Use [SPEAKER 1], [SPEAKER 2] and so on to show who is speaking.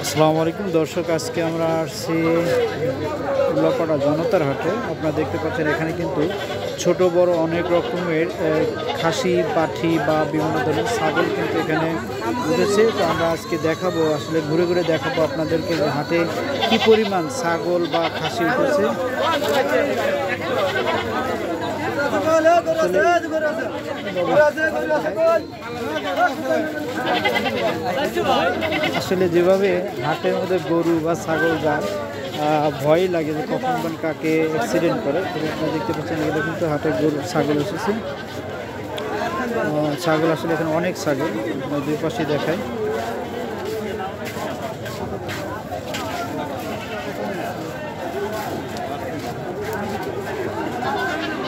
[SPEAKER 1] আসসালামু আলাইকুম দর্শক, আজকে আমরা আসছি উল্লাপাড়া জনতার হাটে। আপনারা দেখতে পাচ্ছেন এখানে কিন্তু ছোট বড় অনেক রকমের খাসি, পাঠি বা বিভিন্ন ধরনের ছাগল কিন্তু এখানে উঠেছে। তো আমরা আজকে দেখাবো, আসলে ঘুরে ঘুরে দেখাবো আপনাদেরকে যে হাটে কি পরিমাণ ছাগল বা খাসি উঠেছে। আসলে যেভাবে হাটের মধ্যে গরু বা ছাগল যায়, ভয় লাগে যে কখন কাকে অ্যাক্সিডেন্ট করে। আপনারা দেখতে পাচ্ছেন এগুলো কিন্তু হাটে গরু ছাগল এসেছে। ছাগল আসলে এখানে অনেক ছাগল, দুই পাশে দেখায়।